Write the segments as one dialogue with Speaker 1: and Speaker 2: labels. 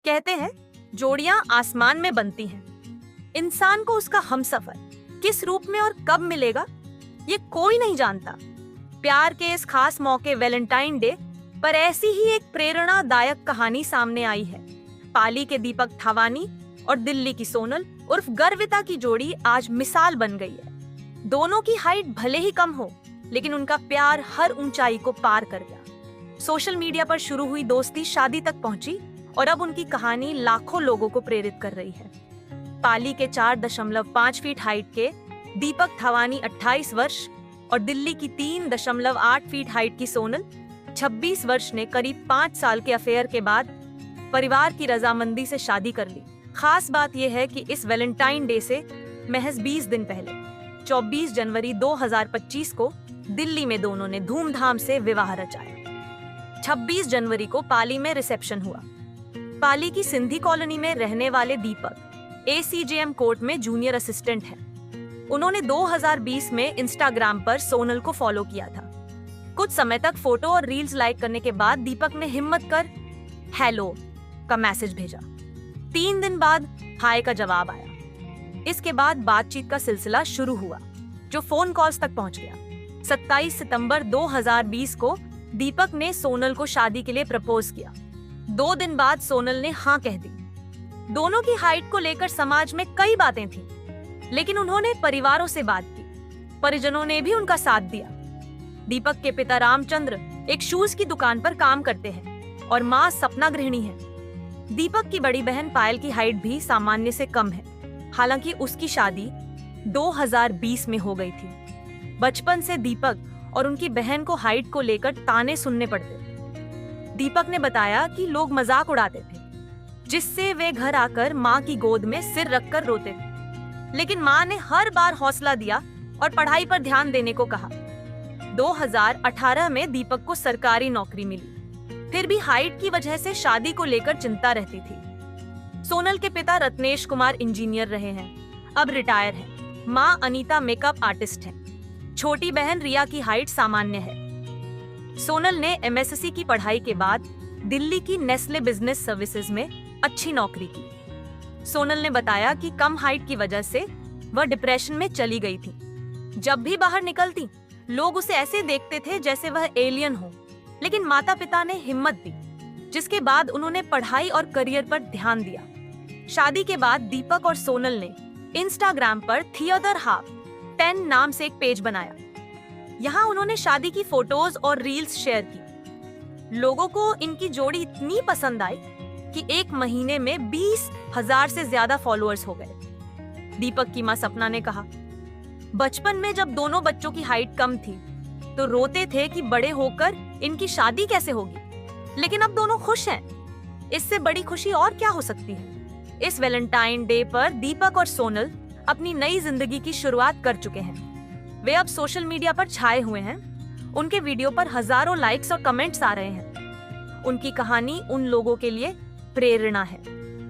Speaker 1: कहते हैं जोड़ियां आसमान में बनती हैं। इंसान को उसका हमसफर किस रूप में और कब मिलेगा, ये कोई नहीं जानता। प्यार के इस खास मौके वैलेंटाइन डे पर ऐसी ही एक प्रेरणादायक कहानी सामने आई है। पाली के दीपक थावानी और दिल्ली की सोनल उर्फ गर्विता की जोड़ी आज मिसाल बन गई है। दोनों की हाइट भले ही कम हो, लेकिन उनका प्यार हर ऊंचाई को पार कर गया। सोशल मीडिया पर शुरू हुई दोस्ती शादी तक पहुंची और अब उनकी कहानी लाखों लोगों को प्रेरित कर रही है। पाली के 4.5 फीट हाइट के दीपक थावानी 28 वर्ष और दिल्ली की 3.8 फीट हाइट की सोनल 26 वर्ष ने करीब 5 साल के अफेयर के बाद परिवार की रजामंदी से शादी कर ली। खास बात यह है कि इस वैलेंटाइन डे से महज 20 दिन पहले 24 जनवरी 2025 को दिल्ली में दोनों ने धूमधाम से विवाह रचाया। 26 जनवरी को पाली में रिसेप्शन हुआ। पाली की सिंधी कॉलोनी में रहने वाले दीपक ACJM कोर्ट में जूनियर असिस्टेंट हैं। उन्होंने 2020 में इंस्टाग्राम पर सोनल को फॉलो किया था। कुछ समय तक फोटो और रील्स लाइक करने के बाद दीपक ने हिम्मत कर हेलो का मैसेज भेजा। 3 दिन बाद हाय का जवाब आया। इसके बाद बातचीत का सिलसिला शुरू हुआ, जो फोन कॉल्स तक पहुंच गया। 27 सितंबर 2020 को दीपक ने सोनल को शादी के लिए प्रपोज किया। 2 दिन बाद सोनल ने हाँ कह दी। दोनों की हाइट को लेकर समाज में कई बातें थीं, लेकिन उन्होंने परिवारों से बात की। परिजनों ने भी उनका साथ दिया। दीपक के पिता रामचंद्र एक शूज की दुकान पर काम करते हैं और माँ सपना गृहिणी है। दीपक की बड़ी बहन पायल की हाइट भी सामान्य से कम है, हालांकि उसकी शादी 2020 में हो गई थी। बचपन से दीपक और उनकी बहन को हाइट को लेकर ताने सुनने पड़ते थे। दीपक ने बताया कि लोग मजाक उड़ाते थे, जिससे वे घर आकर माँ की गोद में सिर रखकर रोते थे। लेकिन माँ ने हर बार हौसला दिया और पढ़ाई पर ध्यान देने को कहा। 2018 में दीपक को सरकारी नौकरी मिली, फिर भी हाइट की वजह से शादी को लेकर चिंता रहती थी। सोनल के पिता रत्नेश कुमार इंजीनियर रहे हैं, अब रिटायर हैं। माँ अनीता मेकअप आर्टिस्ट हैं। छोटी बहन रिया की हाइट सामान्य है। सोनल ने MSc की पढ़ाई के बाद दिल्ली की नेस्ले बिजनेस सर्विसेज में अच्छी नौकरी की। सोनल ने बताया कि कम हाइट की वजह से वह डिप्रेशन में चली गई थी। जब भी बाहर निकलती, लोग उसे ऐसे देखते थे जैसे वह एलियन हो, लेकिन माता पिता ने हिम्मत दी, जिसके बाद उन्होंने पढ़ाई और करियर पर ध्यान दिया। शादी के बाद दीपक और सोनल ने इंस्टाग्राम पर थिएटर हाफ 10 नाम से एक पेज बनाया। यहाँ उन्होंने शादी की फोटोज और रील्स शेयर की। लोगों को इनकी जोड़ी इतनी पसंद आई कि 1 महीने में 20,000 से ज्यादा फॉलोअर्स हो गए। दीपक की मां सपना ने कहा, बचपन में जब दोनों बच्चों की हाइट कम थी तो रोते थे कि बड़े होकर इनकी शादी कैसे होगी, लेकिन अब दोनों खुश हैं। इससे बड़ी खुशी और क्या हो सकती है। इस वैलेंटाइन डे पर दीपक और सोनल अपनी नई जिंदगी की शुरुआत कर चुके हैं। वे अब सोशल मीडिया पर छाए हुए हैं। उनके वीडियो पर हजारों लाइक्स और कमेंट्स आ रहे हैं। उनकी कहानी उन लोगों के लिए प्रेरणा है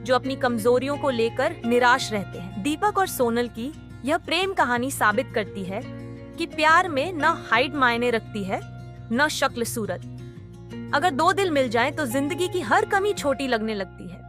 Speaker 1: जो अपनी कमजोरियों को लेकर निराश रहते हैं। दीपक और सोनल की यह प्रेम कहानी साबित करती है कि प्यार में न हाइट मायने रखती है, न शक्ल सूरत। अगर 2 दिल मिल जाएं तो जिंदगी की हर कमी छोटी लगने लगती है।